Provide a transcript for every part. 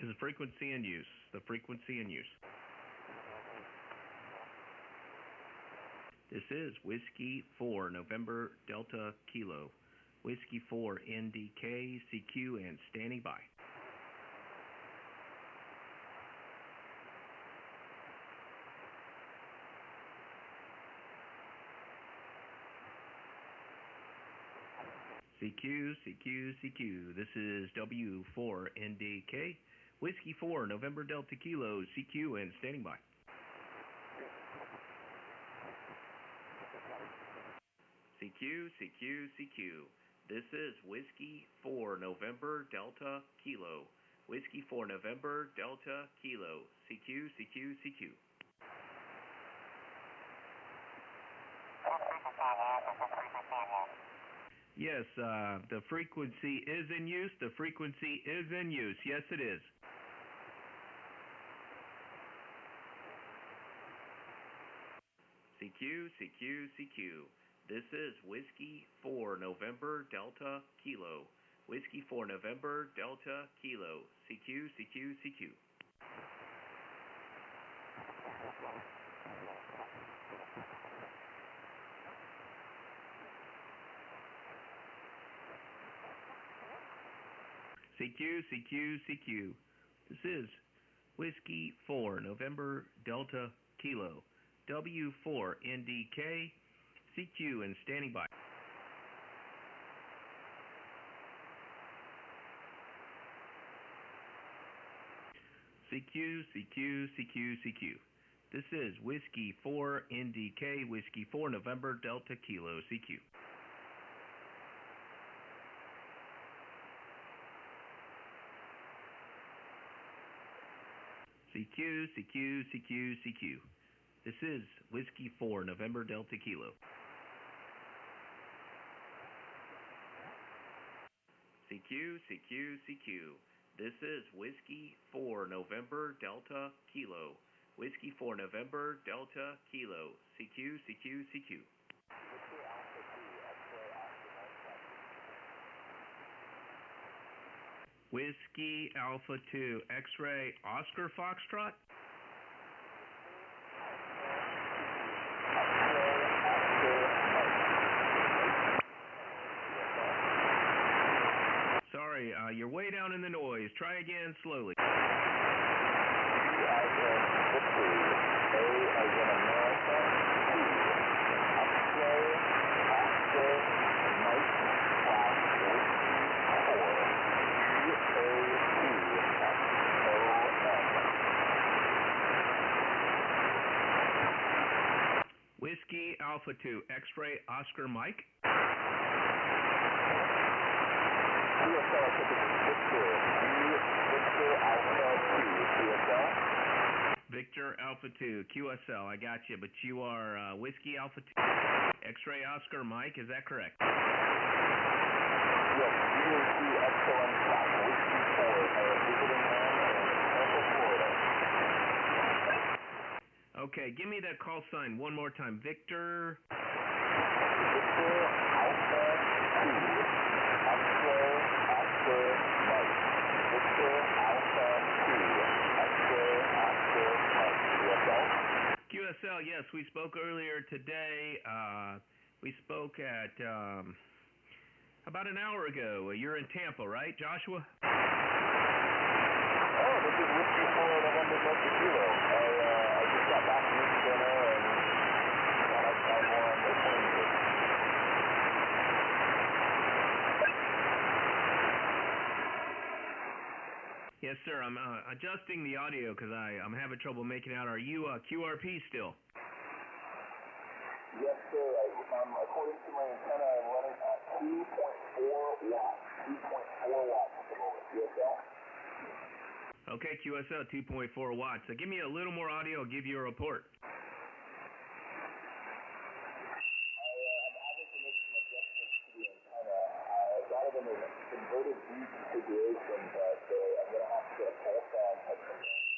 Is the frequency in use? The frequency in use. This is Whiskey 4 November Delta Kilo. Whiskey 4 NDK CQ and standing by. CQ, CQ, CQ. This is W4 NDK. Whiskey 4 November Delta Kilo CQ and standing by. CQ, CQ, CQ. This is Whiskey 4 November Delta Kilo. Whiskey 4 November Delta Kilo. CQ, CQ, CQ. Yes, the frequency is in use. The frequency is in use. Yes, it is. CQ, CQ, CQ. This is Whiskey 4 November Delta Kilo. Whiskey 4 November Delta Kilo. CQ, CQ, CQ. CQ, CQ, CQ. This is Whiskey 4 November Delta Kilo. W4 NDK CQ and standing by. CQ, CQ, CQ, CQ. This is Whiskey 4 NDK, Whiskey 4 November Delta Kilo, CQ. CQ, CQ, CQ, CQ. This is Whiskey 4 November Delta Kilo. CQ, CQ, CQ. This is Whiskey 4 November Delta Kilo. Whiskey 4 November Delta Kilo. CQ, CQ, CQ. Whiskey Alpha 2 X-Ray Oscar Foxtrot. Sorry, you're way down in the noise. Try again slowly. Whiskey Alpha 2 X-Ray Oscar Mike. Victor Alpha 2 QSL, I got you, but you are Whiskey Alpha 2 X-Ray Oscar Mike, is that correct? Yes, UAC Excellent Whiskey 4, visiting man in Tampa, Florida. Okay, give me that call sign one more time. Victor Alpha 2 X-Ray Oscar Mike. Victor Alpha 2 X-Ray Oscar Mike. QSL, yes, we spoke earlier today. We spoke at about an hour ago. You're in Tampa, right, Joshua? Oh, this is Whiskey 4 November Delta Kilo. I just got back from dinner and thought I'd try more on the phone here. Yes, sir. I'm adjusting the audio because I'm having trouble making out. Are you QRP still? Yes, sir. According to my antenna, I'm running at 2.4 watts. 2.4 watts at the moment. QSL? Okay, QSL, 2.4 watts. So give me a little more audio. I'll give you a report. I'm having to make some adjustments to the antenna. I got it in a converted V configuration, but I'm going to have to get a Callsign headset because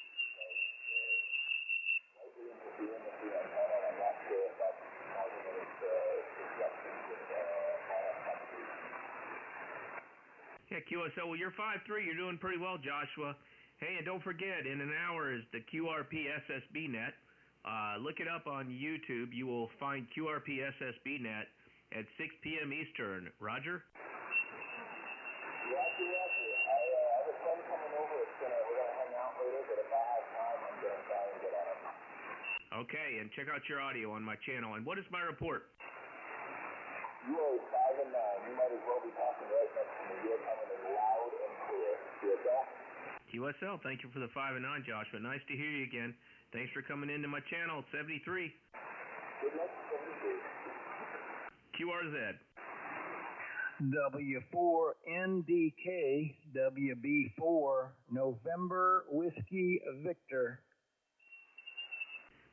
slightly interfering with the antenna, and I'm not sure if that's causing any disruptions with RF propagation. Yeah, QSL, well, you're 5'3". You're doing pretty well, Joshua. Hey, and don't forget, in an hour is the QRP SSB net. Look it up on YouTube. You will find QRP SSB net at 6 p.m. Eastern. Roger? Roger. I have a friend coming over. We're gonna hang out later, but if I have time, I'm gonna try and get on it. Okay, and check out your audio on my channel. And what is my report? You are 5 and 9. You might as well be talking right next to me. You're coming in loud and clear. You okay? QSL, thank you for the 5 and 9, Joshua. Nice to hear you again. Thanks for coming into my channel, 73. Good luck, 73. QRZ. W4NDK, WB4, November Whiskey Victor.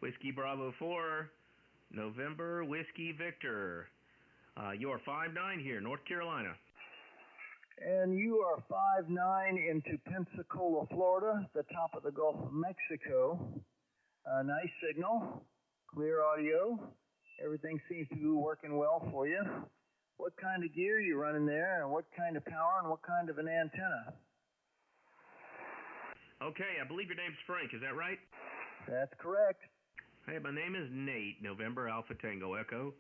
Whiskey Bravo 4, November Whiskey Victor. You are 5-9 here, North Carolina. And you are 5-9 into Pensacola, Florida, the top of the Gulf of Mexico. Nice signal, clear audio. Everything seems to be working well for you. What kind of gear are you running there, and what kind of power, and what kind of an antenna? Okay, I believe your name's Frank, is that right? That's correct. Hey, my name is Nate, November Alpha Tango Echo,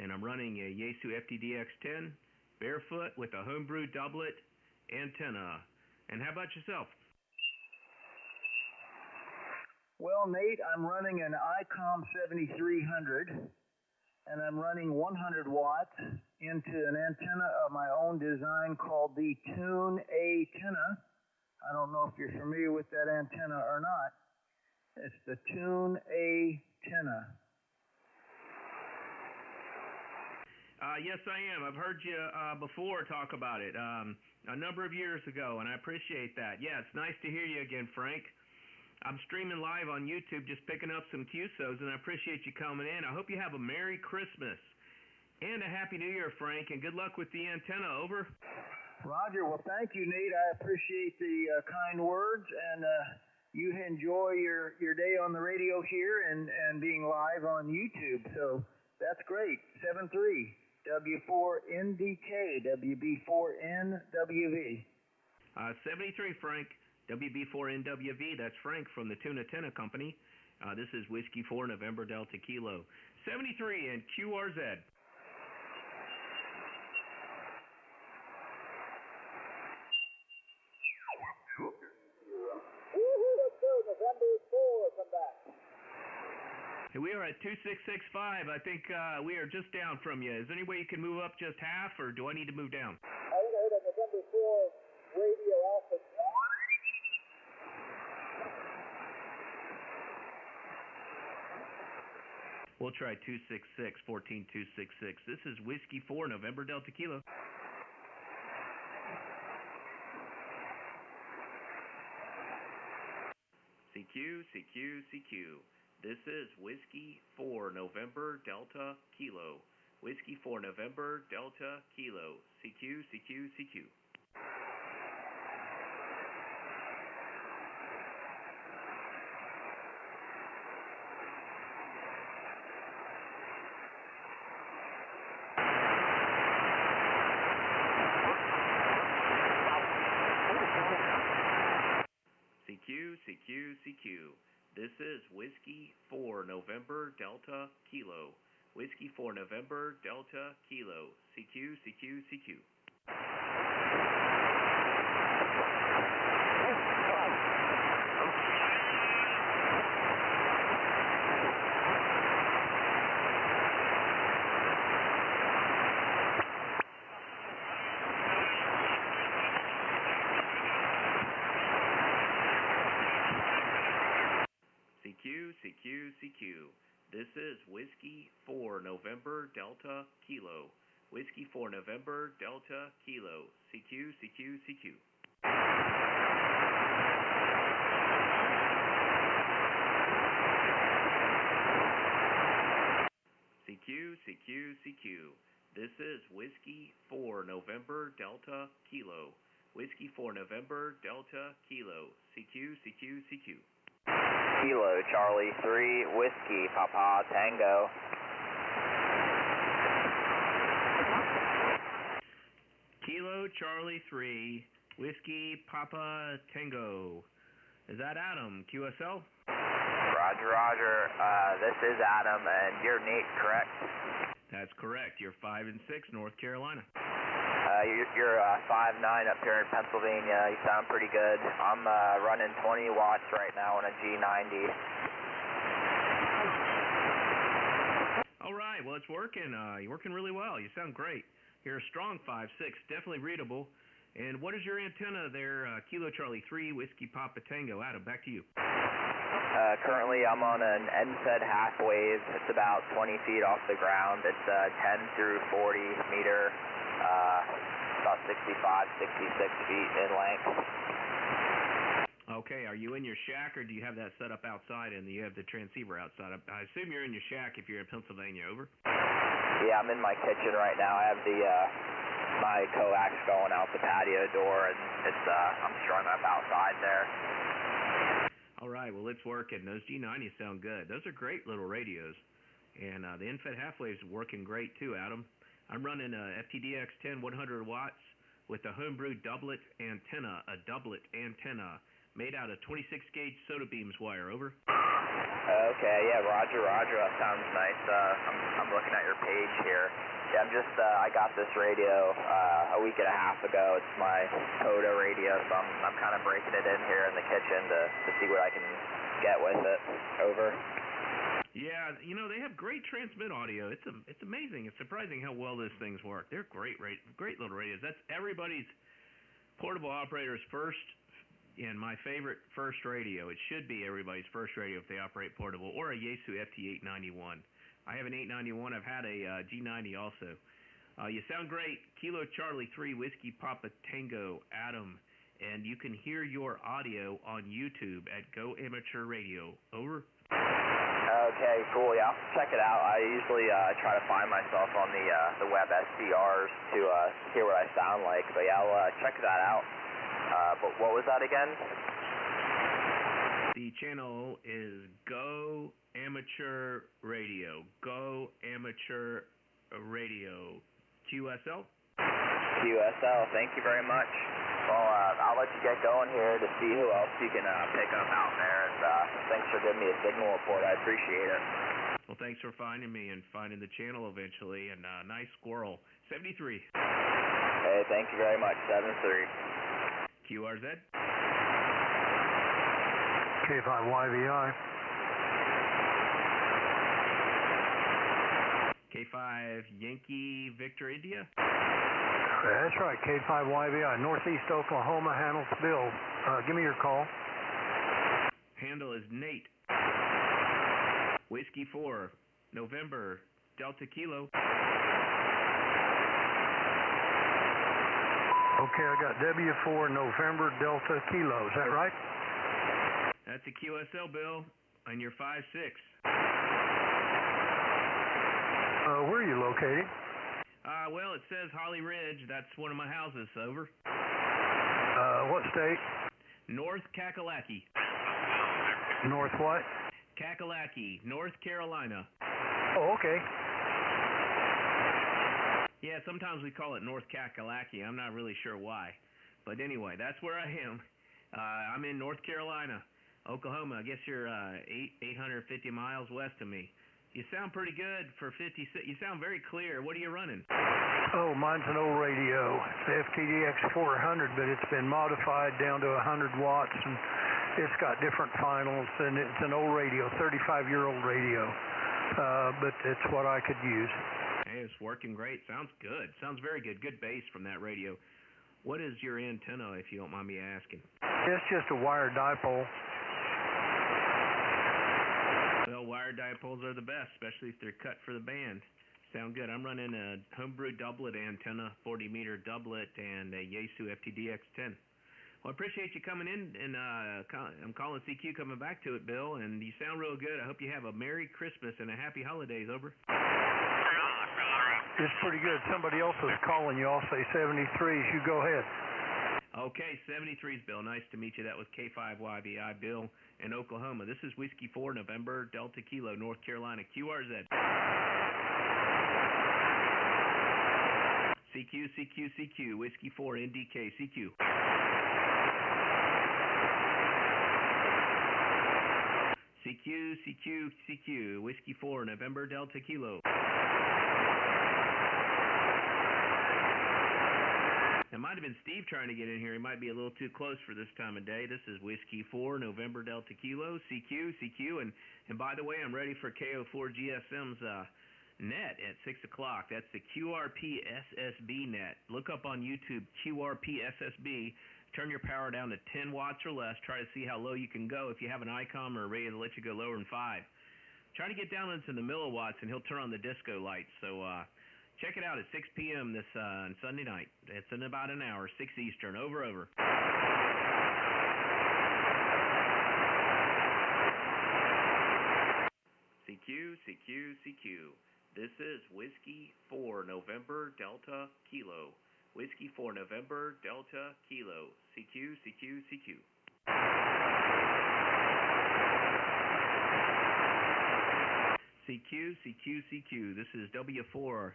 and I'm running a Yaesu FTDX10 barefoot with a homebrew doublet antenna. And how about yourself? Well, Nate, I'm running an ICOM 7300, and I'm running 100 watts into an antenna of my own design called the Tune A-tenna. I don't know if you're familiar with that antenna or not. It's the Tune A-tenna. Yes, I am. I've heard you before talk about it a number of years ago, and I appreciate that. Yeah, it's nice to hear you again, Frank. I'm streaming live on YouTube, just picking up some QSOs, and I appreciate you coming in. I hope you have a Merry Christmas and a Happy New Year, Frank, and good luck with the antenna. Over. Roger. Well, thank you, Nate. I appreciate the kind words, and you enjoy your day on the radio here and being live on YouTube. So that's great. 7-3. W4NDK, WB4NWV. 73, Frank. WB4NWV, that's Frank from the Tuna Tenna Company. This is Whiskey 4 November Delta Kilo. 73 and QRZ. November 4, come back. Hey, we are at 2665. I think we are just down from you. Is there any way you can move up just half, or do I need to move down? I think I heard a November 4 radio alpha. We'll try 266, 14266. This is Whiskey 4 November Delta Kilo. CQ. This is Whiskey 4 November Delta Kilo. Whiskey 4 November Delta Kilo. CQ. CQ. This is Whiskey 4 November Delta Kilo. Whiskey 4 November Delta Kilo. CQ. CQ. This is Whiskey 4 November Delta Kilo. Whiskey 4 November Delta Kilo. CQ. CQ. This is Whiskey 4 November Delta Kilo. Whiskey 4 November Delta Kilo. CQ. Kilo Charlie 3 Whiskey Papa Tango. Kilo Charlie 3 Whiskey Papa Tango. Is that Adam, QSL? Roger, Roger. This is Adam, and you're Nate, correct? That's correct. You're 5 and 6, North Carolina. You're 5'9" up here in Pennsylvania. You sound pretty good. I'm running 20 watts right now on a G90. All right. Well, it's working. You're working really well. You sound great. You're a strong 5'6", definitely readable. And what is your antenna there? Kilo Charlie 3, Whiskey Papa Tango. Adam, back to you. Currently, I'm on an end-fed half wave. It's about 20 feet off the ground. It's 10 through 40 meter, about 65, 66 feet in length. Okay, are you in your shack, or do you have that set up outside and you have the transceiver outside? I assume you're in your shack if you're in Pennsylvania, over? Yeah, I'm in my kitchen right now. I have the my coax going out the patio door, and it's I'm strung up outside there. All right, well, it's working. Those G90s sound good. Those are great little radios. And the end-fed half-wave's working great, too, Adam. I'm running a FTDX10 100 watts with a homebrew doublet antenna, made out of 26-gauge soda beams wire, over. Okay, yeah, Roger, Roger. That sounds nice. I'm looking at your page here. Yeah, I got this radio a week and a half ago. It's my Coda radio, so I'm kind of breaking it in here in the kitchen to see what I can get with it. Over. Yeah, you know, they have great transmit audio. It's amazing. It's surprising how well those things work. They're great little radios. That's everybody's portable operator's first, and my favorite first radio. It should be everybody's first radio if they operate portable, or a Yaesu FT891. I have an 891. I've had a G90 also. You sound great. Kilo Charlie 3, Whiskey Papa Tango, Adam. And you can hear your audio on YouTube at Go Amateur Radio. Over. Okay, cool. Yeah, I'll check it out. I usually try to find myself on the web SDRs to hear what I sound like. But yeah, I'll check that out. But what was that again? The channel is Go Amateur Radio. Go Amateur Radio. QSL? QSL. Thank you very much. Well, I'll let you get going here to see who else you can pick up out there. And thanks for giving me a signal report. I appreciate it. Well, thanks for finding me and finding the channel eventually. And nice squirrel. 73. Hey, thank you very much. 73. QRZ? K5YVI. K5 Yankee Victor India? That's right, K5YVI, Northeast Oklahoma, handles Bill. Give me your call. Handle is Nate. Whiskey 4, November, Delta Kilo. Okay, I got W4, November, Delta Kilo. Is that right? That's a QSL, Bill, and you're 5'6". Where are you located? Well, it says Holly Ridge. That's one of my houses, over. What state? North Kakalaki. North what? Kakalaki, North Carolina. Oh, okay. Yeah, sometimes we call it North Kakalaki. I'm not really sure why. But anyway, that's where I am. I'm in North Carolina. Oklahoma, I guess you're 850 miles west of me. You sound pretty good for 56. You sound very clear. What are you running? Oh, mine's an old radio. It's the FTDX 400, but it's been modified down to 100 watts, and it's got different finals, and it's an old radio, 35-year-old radio, but it's what I could use. Hey, it's working great. Sounds good. Sounds very good. Good bass from that radio. What is your antenna, if you don't mind me asking? It's just a wired dipole. Well, wired dipoles are the best, especially if they're cut for the band. Sound good. I'm running a homebrew doublet antenna, 40-meter doublet, and a Yaesu FTDX10. Well, I appreciate you coming in, and I'm calling CQ, coming back to it, Bill, and you sound real good. I hope you have a Merry Christmas and a Happy Holidays, over. It's pretty good. Somebody else is calling you. I'll say 73s. You go ahead. Okay, 73s, Bill. Nice to meet you. That was K5YVI, Bill, in Oklahoma. This is Whiskey 4, November, Delta Kilo, North Carolina, QRZ. CQ, Whiskey 4, NDK, CQ. CQ, CQ, CQ, Whiskey 4, November Delta Kilo. It might have been Steve trying to get in here. He might be a little too close for this time of day. This is Whiskey 4, November Delta Kilo, CQ, CQ. And by the way, I'm ready for KO4GSM's net at 6 o'clock. That's the QRP SSB net. Look up on YouTube, QRP SSB. Turn your power down to 10 watts or less. Try to see how low you can go if you have an ICOM or a radio that lets you go lower than 5. Try to get down into the milliwatts, and he'll turn on the disco lights. So check it out at 6 p.m. this on Sunday night. It's in about an hour, 6 Eastern. Over, over. CQ, CQ, CQ. This is Whiskey 4, November Delta Kilo. Whiskey 4, November Delta Kilo. CQ, CQ, CQ. CQ, CQ, CQ. This is W4,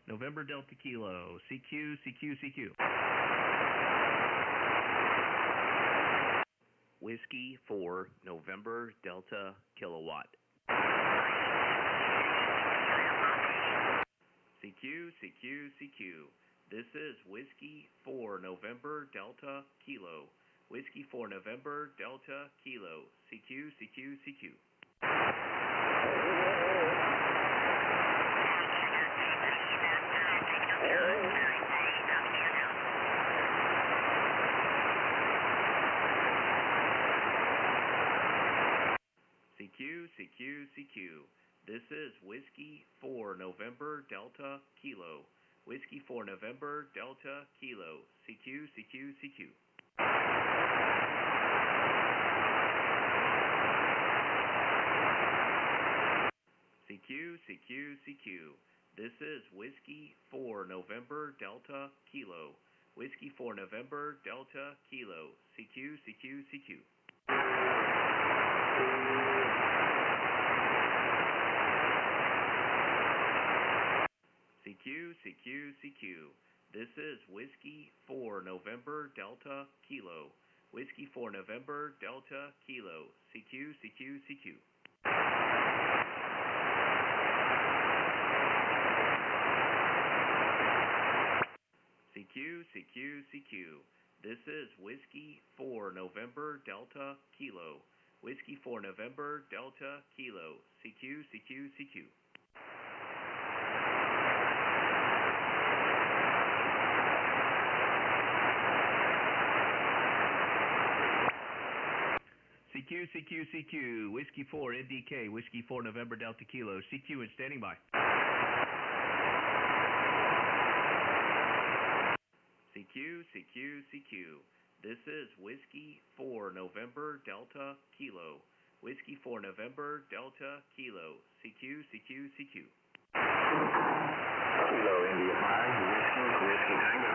November Delta Kilo. CQ, CQ, CQ. Whiskey 4, November Delta Kilowatt. CQ, CQ, CQ. This is Whiskey 4, November Delta Kilo. Whiskey 4, November Delta Kilo. CQ, CQ, CQ. CQ, CQ, CQ. This is Whiskey 4, November Delta Kilo. Whiskey 4, November Delta Kilo. CQ, CQ, CQ. CQ, CQ, CQ. This is Whiskey 4, November Delta Kilo. Whiskey 4, November Delta Kilo. CQ, CQ, CQ. CQ, CQ, CQ. This is Whiskey 4, November Delta Kilo. Whiskey 4, November Delta Kilo. CQ, CQ, CQ. CQ, CQ, CQ. This is Whiskey 4, November Delta Kilo. Whiskey 4, November Delta Kilo. CQ, CQ, CQ. CQ, CQ, CQ, Whiskey 4, NDK, Whiskey 4, November Delta Kilo, CQ and standing by. CQ, CQ, CQ. This is Whiskey 4, November Delta Kilo. Whiskey 4, November Delta Kilo, CQ, CQ, CQ. Kilo, India 5, Whiskey Tango.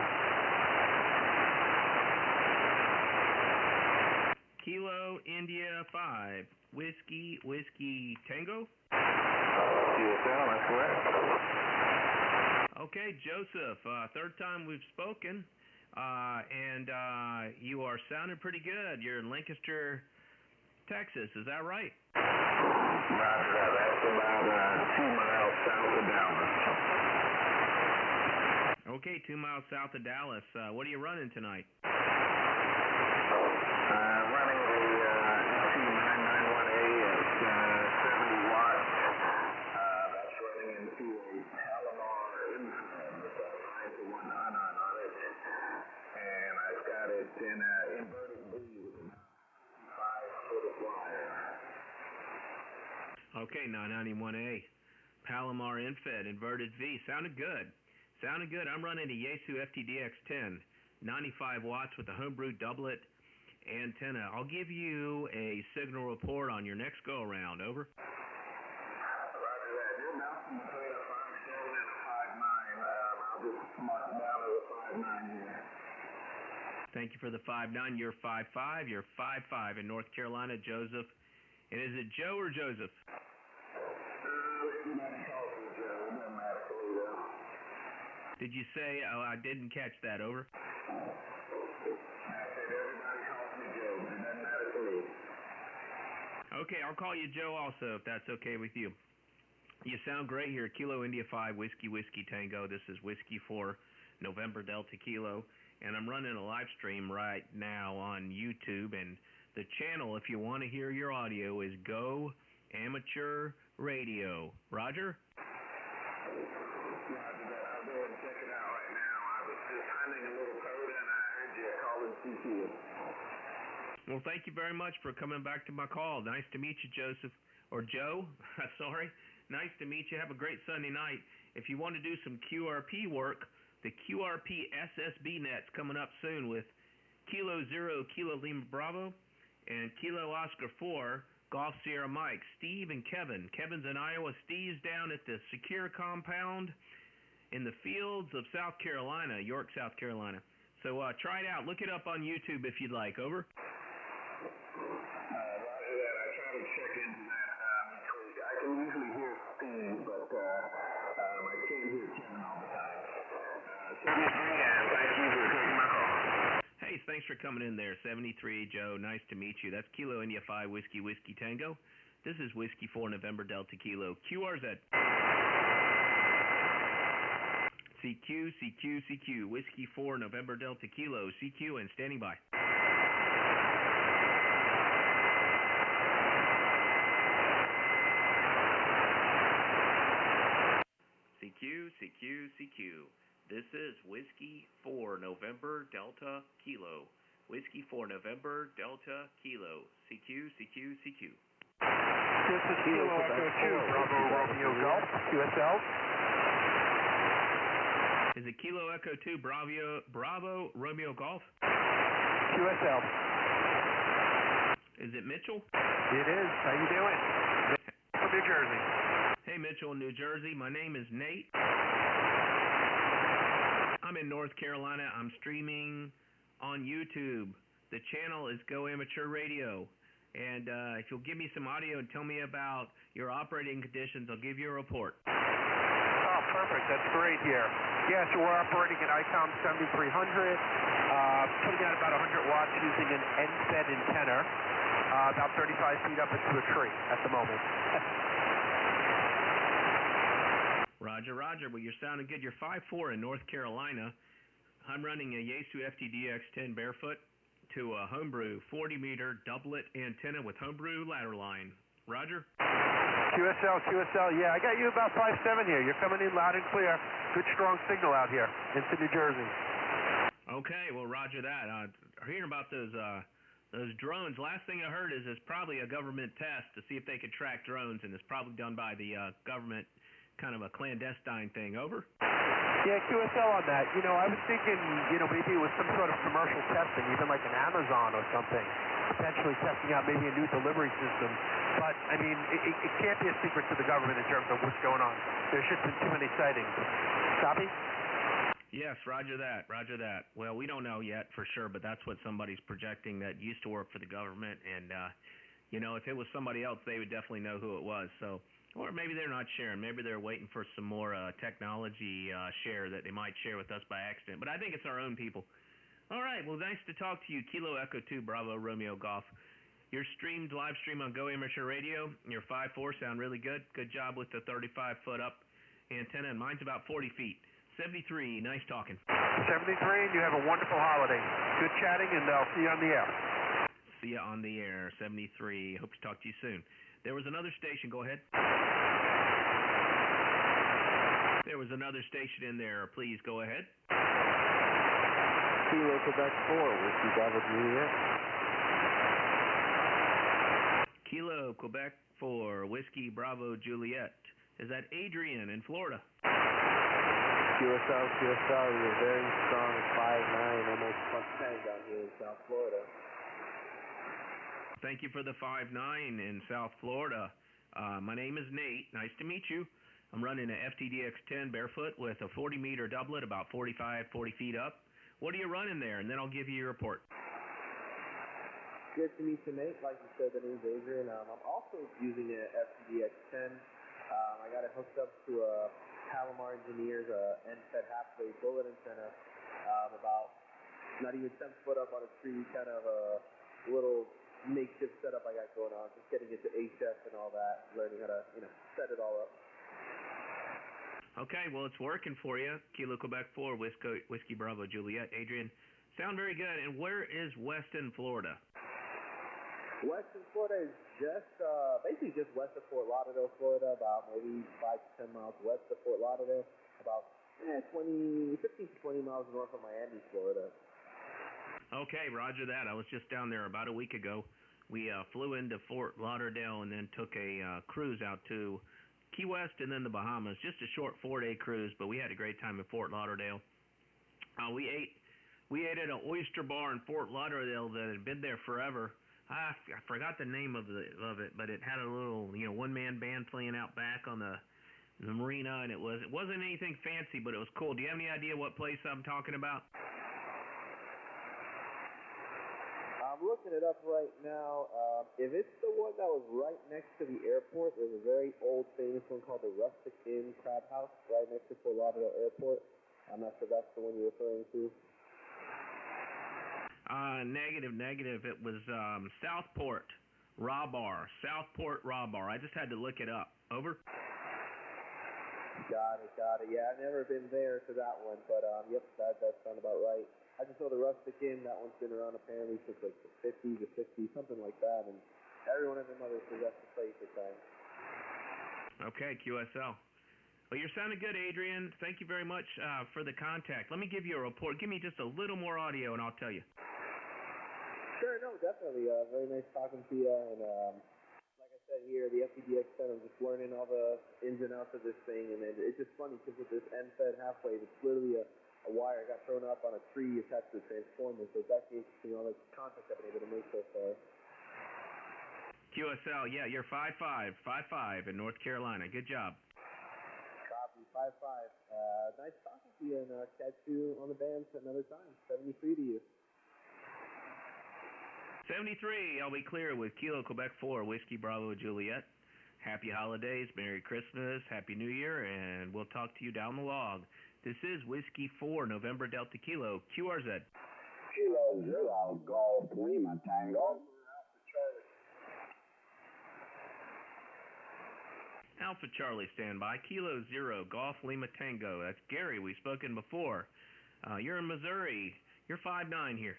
Kilo, India 5, Whiskey Tango? QSL, that's correct. Okay, Joseph, third time we've spoken, and you are sounding pretty good. You're in Lancaster, Texas, is that right? Roger that. That's about 2 miles south of Dallas. Okay, 2 miles south of Dallas. What are you running tonight? Running the SC991A at 70 watts. That's running into a Palomar infrared with a 9-to-1 ion on it. And I've got it in an inverted V with a 5-foot wire. Okay, 991A. Palomar infed, inverted V. Sounded good. Sounded good. I'm running a Yaesu FTDX10, 95 watts with a homebrew doublet antenna. I'll give you a signal report on your next go-around. Over. Roger that. You're bouncing between a 5.7 and a 5.9. I'll just mark down to the 5.9 here. Thank you for the 5.9. You're 5.5. You're 5.5 in North Carolina, Joseph. And is it Joe or Joseph? Everybody calls me Joe. It doesn't matter to me, though. Did you say? Oh, I didn't catch that. Over. I said everybody calls me Joe, but it doesn't matter to me. Okay, I'll call you Joe also, if that's okay with you. You sound great here. Kilo India 5, Whiskey Tango. This is Whiskey 4, November Delta Kilo. And I'm running a live stream right now on YouTube. And the channel, if you want to hear your audio, is Go Amateur Radio. Roger? I'll go and check it out right now. I was just hunting a little coda and I heard you calling CQ. Well, thank you very much for coming back to my call. Nice to meet you, Joseph. Or Joe. Sorry. Nice to meet you. Have a great Sunday night. If you want to do some QRP work, the QRP SSB net's coming up soon with Kilo 0, Kilo Lima Bravo, and Kilo Oscar 4, Golf Sierra Mike, Steve and Kevin. Kevin's in Iowa. Steve's down at the Secure Compound in the fields of South Carolina, York, South Carolina. So try it out. Look it up on YouTube if you'd like. Over. Roger that. I try to check into that. I can usually hear Steve, but I can't hear Kevin all the time. And thank you for taking my call. Hey, thanks for coming in there. 73, Joe. Nice to meet you. That's Kilo India 5, Whiskey Tango. This is Whiskey 4, November Delta Kilo. QRZ. CQ. Whiskey 4, November Delta Kilo. CQ and standing by. CQ. This is Whiskey 4, November Delta Kilo. Whiskey 4, November Delta Kilo. CQ. This is Kilo Echo 2, Bravo Romeo Golf, QSL. Is it Kilo Echo 2, Bravo Romeo Golf? QSL. Is it Mitchell? It is. How you doing? From New Jersey. Hey, Mitchell, New Jersey. My name is Nate. I'm in North Carolina. I'm streaming on YouTube. The channel is Go Amateur Radio. And if you'll give me some audio and tell me about your operating conditions, I'll give you a report. Oh, perfect. That's great here. Yeah, so we're operating an ICOM 7300, putting out about 100 watts using an NFED antenna, about 35 feet up into a tree at the moment. Roger. Well, you're sounding good. You're 5'4" in North Carolina. I'm running a Yaesu FTDX10 barefoot to a homebrew 40-meter doublet antenna with homebrew ladder line. Roger? QSL, yeah, I got you about 5'7" here. You're coming in loud and clear. Good, strong signal out here into New Jersey. Okay, well, roger that. Hearing about those drones, last thing I heard is it's probably a government test to see if they could track drones, and it's probably done by the government, kind of a clandestine thing. Over? Yeah, QSL on that. You know, I was thinking, maybe it was some sort of commercial testing, even like an Amazon or something, potentially testing out maybe a new delivery system. But, I mean, it can't be a secret to the government in terms of what's going on. There's just been too many sightings. Copy? Yes, roger that. Well, we don't know yet for sure, but that's what somebody's projecting that used to work for the government. And, if it was somebody else, they would definitely know who it was. So, or maybe they're not sharing. Maybe they're waiting for some more technology share that they might share with us by accident. But I think it's our own people. All right. Well, nice to talk to you. Kilo Echo 2, Bravo Romeo Golf. You're live stream on Go Amateur Radio. You're 5'4", sound really good. Good job with the 35-foot up antenna, and mine's about 40 feet. 73, nice talking. 73, and you have a wonderful holiday. Good chatting, and I'll see you on the air. See you on the air, 73. Hope to talk to you soon. There was another station. Go ahead. There was another station in there. Please go ahead. Kilo Quebec 4, Whiskey Bravo Juliet. Kilo Quebec 4, Whiskey Bravo Juliet. Is that Adrian in Florida? QSL, you're very strong at 5'9", almost +10 down here in South Florida. Thank you for the 5'9" in South Florida. My name is Nate. Nice to meet you. I'm running an FTDX10 barefoot with a 40-meter doublet, about 40 feet up. What are you running there? And then I'll give you your report. Good to meet you, Nate. Like you said, the name's Adrian. I'm also using an FTDX10. I got it hooked up to a Palomar Engineers NFED half-wave bullet antenna, about not even 10 foot up on a tree, kind of a little makeshift setup I got going on. Just getting into HF and all that, learning how to, set it all up. Okay, well, it's working for you. Kilo Quebec 4, Whiskey Bravo Juliet. Adrian, sound very good. And where is Weston, Florida? Weston, Florida is basically just west of Fort Lauderdale, Florida, about maybe 5 to 10 miles west of Fort Lauderdale, about 15 to 20 miles north of Miami, Florida. Okay, roger that. I was just down there about a week ago. We flew into Fort Lauderdale and then took a cruise out to Key West and then the Bahamas. Just a short 4-day cruise, but we had a great time in Fort Lauderdale. We ate at an oyster bar in Fort Lauderdale that had been there forever. I forgot the name of it, but it had a little one-man band playing out back on the marina, and it wasn't anything fancy, but it was cool. Do you have any idea what place I'm talking about? I'm looking it up right now. If it's the one that was right next to the airport, there's a very old, famous one called the Rustic Inn Crab House right next to Fort Lauderdale Airport. I'm not sure that's the one you're referring to. Negative. It was Southport Raw Bar. Southport Raw Bar. I just had to look it up. Over. Got it. Yeah, I've never been there to that one, but yep, that does sound about right. I just know the Rustic Inn, that one's been around apparently since like the 50s or 60s, something like that, and everyone and their mother possessed the place at times. Okay, QSL. Well, you're sounding good, Adrian. Thank you very much for the contact. Let me give you a report. Give me just a little more audio, and I'll tell you. Sure, no, definitely. Very nice talking to you, and like I said here, the FPDX 10, I'm just learning all the ins and outs of this thing, and it's just funny because with this end-fed half-wave, it's literally a wire got thrown up on a tree attached to the transformer, so it's actually interesting all the contact I've been able to make so far. QSL, yeah, you're 5'5", 5'5" in North Carolina. Good job. Copy, 5'5". Nice talking to you, and catch you on the bands another time. 73 to you. 73, I'll be clear with Kilo Quebec 4, Whiskey Bravo Juliet. Happy holidays, Merry Christmas, Happy New Year, and we'll talk to you down the log. This is Whiskey 4, November Delta Kilo, QRZ. Kilo 0, Golf Lima Tango. Alpha Charlie, standby. Kilo 0, Golf Lima Tango. That's Gary. We've spoken before. You're in Missouri. You're 5'9" here.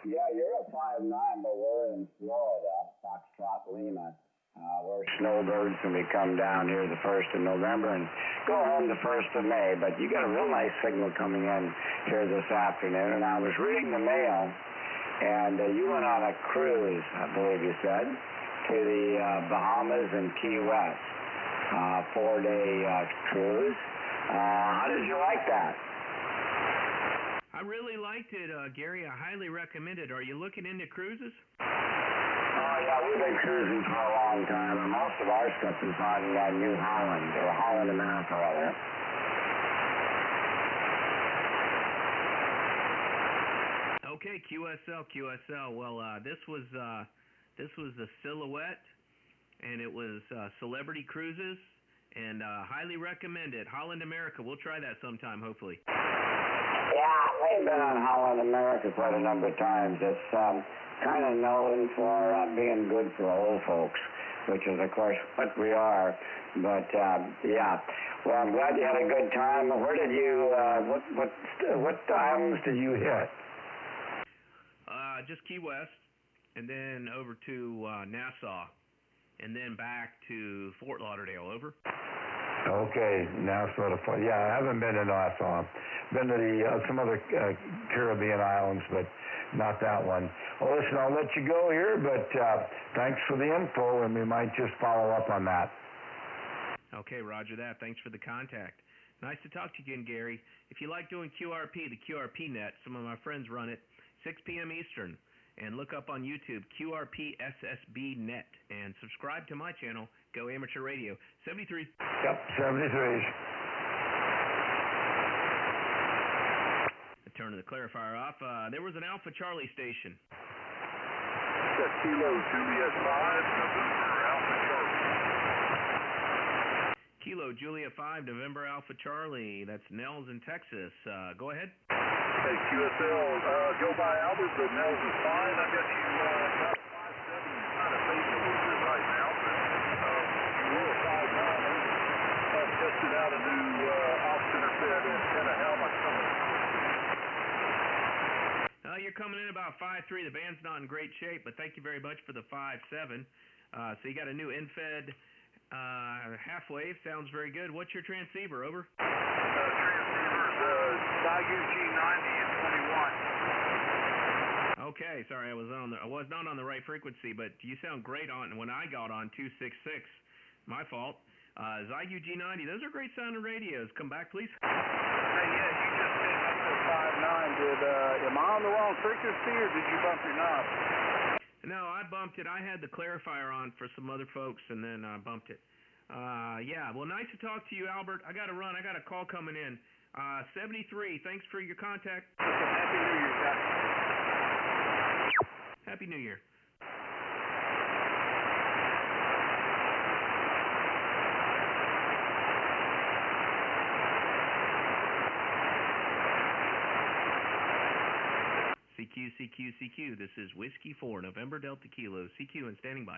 Yeah, you're at 5'9", but we're in Florida, Foxtrot Lima. We're snowbirds, and we come down here the 1st of November and go home the 1st of May. But you got a real nice signal coming in here this afternoon. And I was reading the mail, and you went on a cruise, I believe you said, to the Bahamas and Key West. 4-day cruise. How did you like that? I really liked it, Gary. I highly recommend it. Are you looking into cruises? Yeah, we've been cruising for a long time, and most of our stuff is on New Holland, or Holland America, rather. Okay, QSL. Well, this was the Silhouette, and it was Celebrity Cruises, and highly recommend it. Holland America. We'll try that sometime, hopefully. Yeah, we've been on Holland America quite a number of times. It's kind of known for being good for old folks, which is, of course, what we are. But, yeah. Well, I'm glad you had a good time. Where did you, what islands did you hit? Just Key West, and then over to Nassau, and then back to Fort Lauderdale. Over. Okay, Nassau to Fort. Yeah, I haven't been to Nassau. Been to the some other Caribbean islands, but not that one. Well, listen, I'll let you go here, but thanks for the info, and we might just follow up on that. Okay, roger that. Thanks for the contact. Nice to talk to you again, Gary. If you like doing QRP, the QRP net, some of my friends run it, 6 p.m. Eastern, and look up on YouTube, QRP SSB net, and subscribe to my channel, Go Amateur Radio. 73. Yep, 73. Turn the clarifier off. There was an Alpha Charlie station. That's Kilo Juliet 5, November Alpha Charlie. Kilo Juliet 5, November Alpha Charlie. That's Nels in Texas. Go ahead. Hey, QSL, go by Albert, but Nels is fine. I got you. kind of fading a little bit right now, but you will 5.9. I've tested out a new off-center fed antenna helmet coming. You're coming in about 5.3. The band's not in great shape, but thank you very much for the 5.7. So you got a new in-fed half wave. Sounds very good. What's your transceiver? Over. Transceiver's UG90 and 21. Okay, sorry, I was not on the right frequency, but you sound great on when I got on 266. My fault. UG90. Those are great sounding radios. Come back, please. Hey, yeah, you just picked up the 5.9. Am I on the wrong frequency, or did you bump your knob? No, I bumped it. I had the clarifier on for some other folks, and then I bumped it. Yeah, well, nice to talk to you, Albert. I got to run. I got a call coming in. 73, thanks for your contact. Happy New Year, guys. Happy New Year. CQ, CQ, CQ. This is Whiskey 4, November Delta Kilo. CQ and standing by.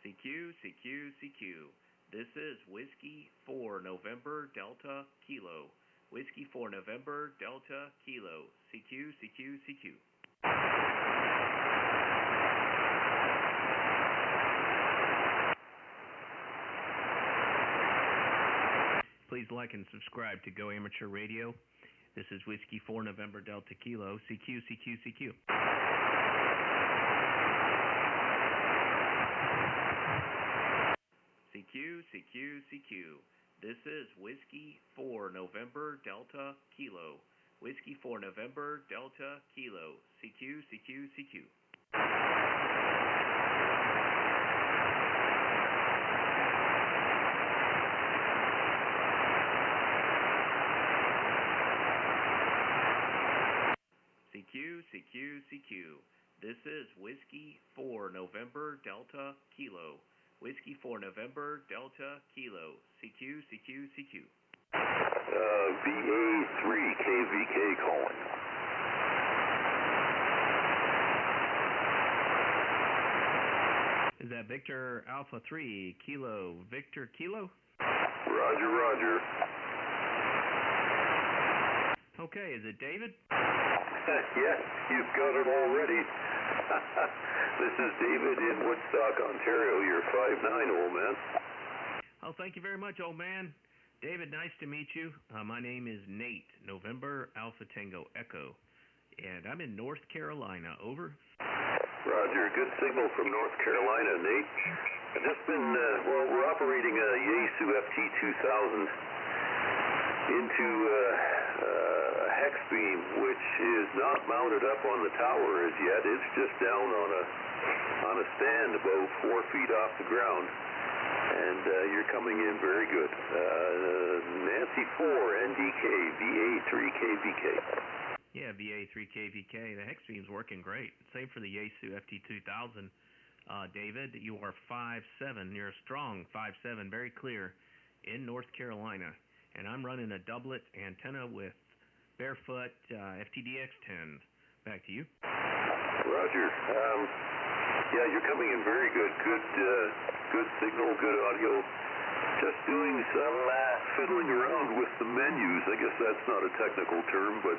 CQ, CQ, CQ. This is Whiskey 4, November Delta Kilo. Whiskey 4, November Delta Kilo. CQ, CQ, CQ. Please like and subscribe to Go Amateur Radio. This is Whiskey 4 November Delta Kilo. CQ, CQ, CQ. CQ, CQ, CQ. This is Whiskey 4 November Delta Kilo. Whiskey 4 November Delta Kilo. CQ, CQ, CQ. CQ, CQ, CQ. This is Whiskey 4 November Delta Kilo. Whiskey 4 November Delta Kilo. CQ, CQ, CQ. VA3 KVK calling. Is that Victor Alpha 3 Kilo Victor Kilo? Roger, roger. Okay, is it David? Yes, you've got it already. This is David in Woodstock, Ontario. You're 5'9", old man. Oh, thank you very much, old man. David, nice to meet you. My name is Nate, November Alpha Tango Echo, and I'm in North Carolina. Over. Roger. Good signal from North Carolina, Nate. I've just been, we're operating a Yaesu FT2000 into a hex beam, which is not mounted up on the tower as yet. It's just down on a stand about 4 feet off the ground. And you're coming in very good. Nancy 4, NDK, VA3 KVK. Yeah, VA3 KVK. The hex beam's working great. Same for the Yaesu FT2000. David, you are 5'7". You're a strong 5'7", very clear, in North Carolina. And I'm running a doublet antenna with barefoot FTDX10. Back to you. Roger. Yeah, you're coming in very good. Good signal, good audio. Just doing some fiddling around with the menus. I guess that's not a technical term, but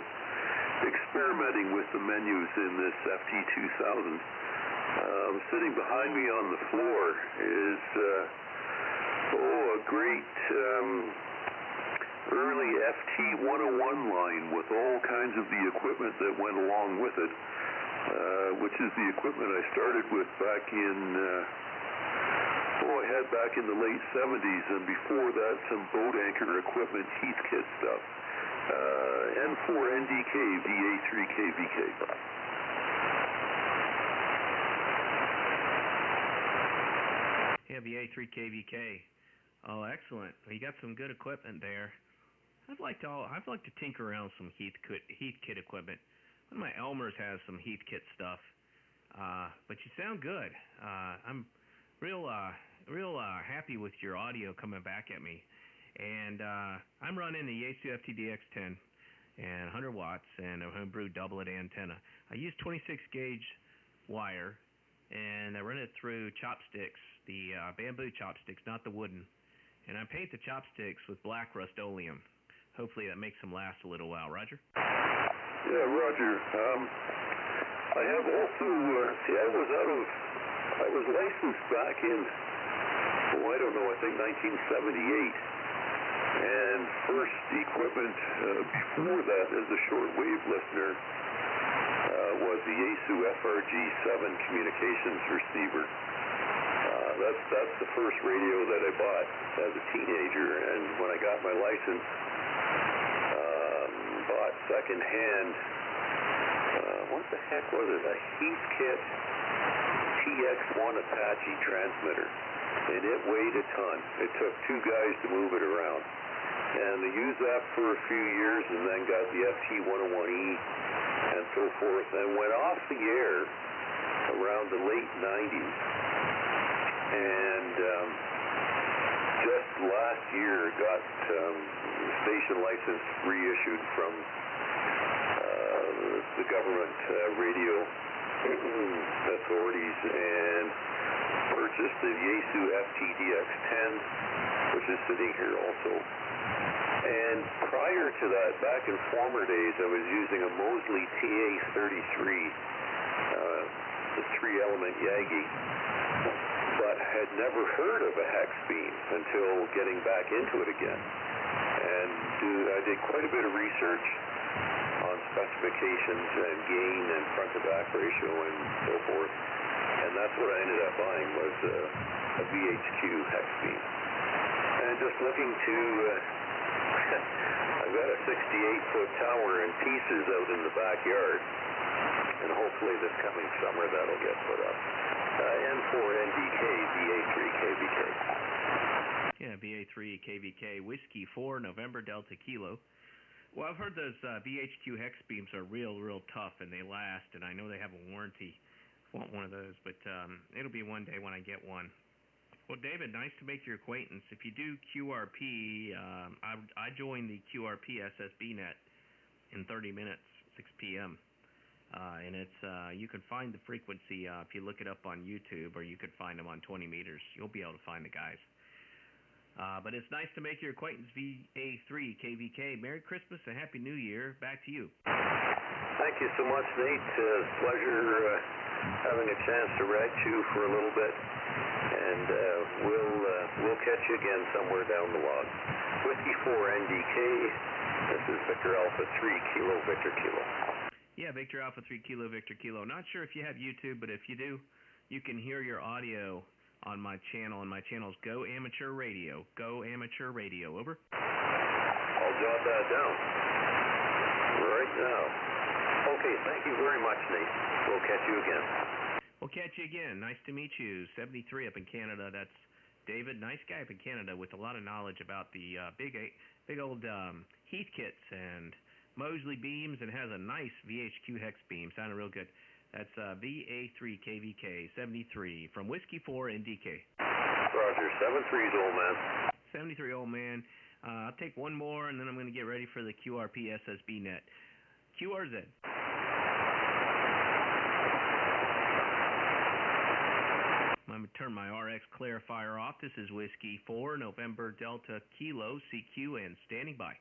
experimenting with the menus in this FT2000. Sitting behind me on the floor is a great early FT101 line with all kinds of the equipment that went along with it, which is the equipment I started with back in I had back in the late 70s, and before that some boat anchor equipment, Heathkit stuff. N4NDK, VA3 KVK. Yeah, VA3 KVK. Oh, excellent. Well, you got some good equipment there. I'd like to tinker around with some Heathkit equipment. One of my Elmers has some Heathkit stuff. But you sound good. I'm real happy with your audio coming back at me. And I'm running the Yaesu FTDX10 and 100 watts and a homebrew doublet antenna. I use 26 gauge wire, and I run it through chopsticks, the bamboo chopsticks, not the wooden. And I paint the chopsticks with black Rust-Oleum. Hopefully that makes them last a little while. Roger? Yeah, Roger. I have also, I was licensed back in, I don't know, I think 1978. And first equipment before that as a shortwave listener was the Yaesu FRG-7 communications receiver. That's the first radio that I bought as a teenager, and when I got my license, bought secondhand, what the heck was it, a Heathkit TX1 Apache transmitter, and it weighed a ton. It took two guys to move it around. And they used that for a few years and then got the FT101E and so forth, and went off the air around the late 90s. And just last year got station license reissued from the government radio authorities, and purchased the Yaesu FTDX10, which is sitting here also. And prior to that, back in former days, I was using a Mosley TA-33, the three-element Yagi, but had never heard of a hex beam until getting back into it again. And I did quite a bit of research on specifications and gain and front-to-back ratio and so forth. And that's what I ended up buying, was a VHQ hex beam. And just looking to... I've got a 68-foot tower in pieces out in the backyard, and hopefully this coming summer that'll get put up. N4NDK, VA3 KVK. Yeah, VA3 KVK, Whiskey 4, November Delta Kilo. Well, I've heard those VHQ hex beams are real tough, and they last, and I know they have a warranty. I want one of those, but it'll be one day when I get one. Well, David, nice to make your acquaintance. If you do QRP, I joined the QRP SSB net in 30 minutes, 6 p.m. And it's you can find the frequency if you look it up on YouTube, or you could find them on 20 meters. You'll be able to find the guys. But it's nice to make your acquaintance, VA3 KVK. Merry Christmas and Happy New Year. Back to you. Thank you so much, Nate. Pleasure having a chance to write you for a little bit. And we'll catch you again somewhere down the log. Whiskey 4 NDK. This is Victor Alpha 3 Kilo Victor Kilo. Yeah, Victor Alpha 3 Kilo Victor Kilo. Not sure if you have YouTube, but if you do, you can hear your audio on my channel, and my channel is Go Amateur Radio. Go Amateur Radio. Over. I'll jot that down right now. Okay, thank you very much, Nate. We'll catch you again. We'll catch you again. Nice to meet you. 73 up in Canada. That's David. Nice guy up in Canada with a lot of knowledge about the big old Heathkits and Mosley beams, and has a nice VHQ hex beam. Sounded real good. That's VA3 KVK 73 from Whiskey 4 NDK. Roger. 73's old man. 73 old man. I'll take one more, and then I'm going to get ready for the QRP SSB net. QRZ. I'm going to turn my RX clarifier off. This is Whiskey 4, November Delta Kilo, CQ, and standing by.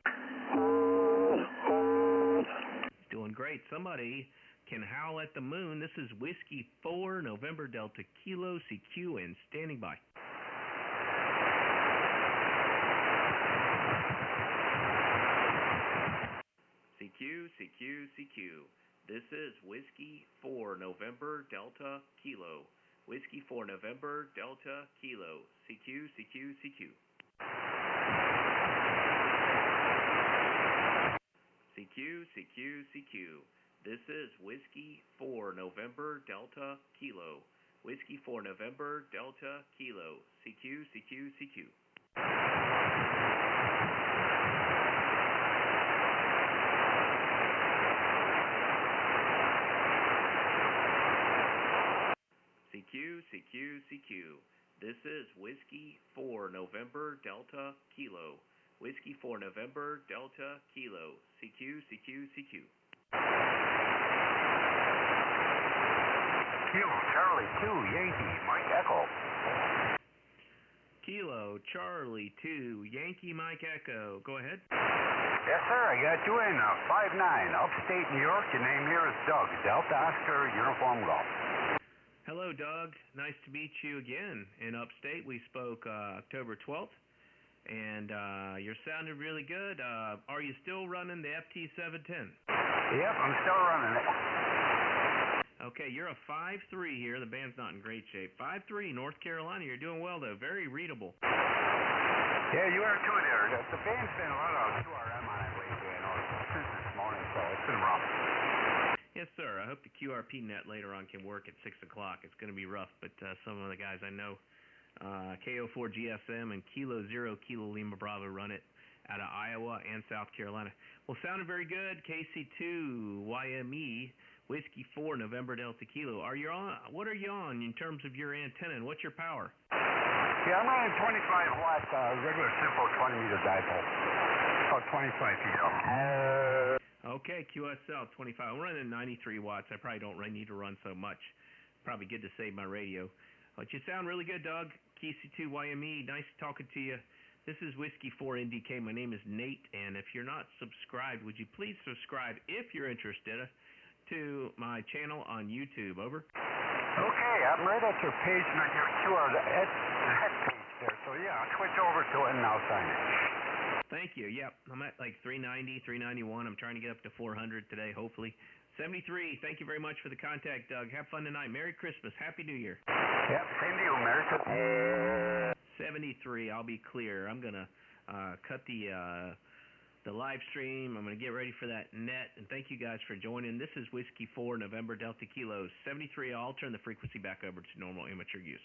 Doing great. Somebody can howl at the moon. This is Whiskey 4, November Delta Kilo, CQ, and standing by. CQ, CQ, CQ. This is Whiskey 4, November Delta Kilo. Whiskey 4, November Delta Kilo. CQ, CQ, CQ. CQ, CQ, CQ. This is Whiskey 4, November Delta Kilo. Whiskey 4, November Delta Kilo. CQ, CQ, CQ. CQ, CQ, CQ. This is Whiskey 4, November Delta Kilo. Whiskey 4 November Delta Kilo. CQ, CQ, CQ. Kilo Charlie 2 Yankee Mike Echo. Kilo Charlie 2 Yankee Mike Echo. Go ahead. Yes, sir. I got you in 5-9, upstate New York. Your name here is Doug. Delta Oscar Uniform Golf. Hello, Doug. Nice to meet you again in upstate. We spoke October 12th, and you're sounding really good. Are you still running the FT710? Yep, I'm still running it. Okay, you're a 5'3" here. The band's not in great shape. 5'3", North Carolina. You're doing well, though. Very readable. Yeah, you are too there. The band's been a lot of QRM on it lately, since this morning, so it's been rough. Yes, sir. I hope the QRP net later on can work at 6 o'clock. It's going to be rough, but some of the guys I know, KO4 GSM and Kilo 0 Kilo Lima Bravo run it out of Iowa and South Carolina. Well, sounded very good. KC2 YME Whiskey 4 November Delta Kilo. Are you on? What are you on in terms of your antenna, and what's your power? Yeah, I'm running 25 watt regular simple 20-meter dipole. About 25 feet up. Okay, QSL 25. I'm running 93 watts. I probably don't really need to run so much. Probably good to save my radio. But you sound really good, Doug. KC2YME, nice talking to you. This is Whiskey 4 NDK. My name is Nate, and if you're not subscribed, would you please subscribe if you're interested to my channel on YouTube? Over. Okay, I'm right at your page, your QR that page there. So yeah, I'll switch over to it and I'll sign it. Thank you. Yep, I'm at like 390, 391. I'm trying to get up to 400 today, hopefully. 73. Thank you very much for the contact, Doug. Have fun tonight. Merry Christmas. Happy New Year. Yep, same to you. Merry Christmas. 73. I'll be clear. I'm gonna cut the live stream. I'm gonna get ready for that net. And thank you guys for joining. This is Whiskey 4 November Delta Kilo 73. I'll turn the frequency back over to normal amateur use.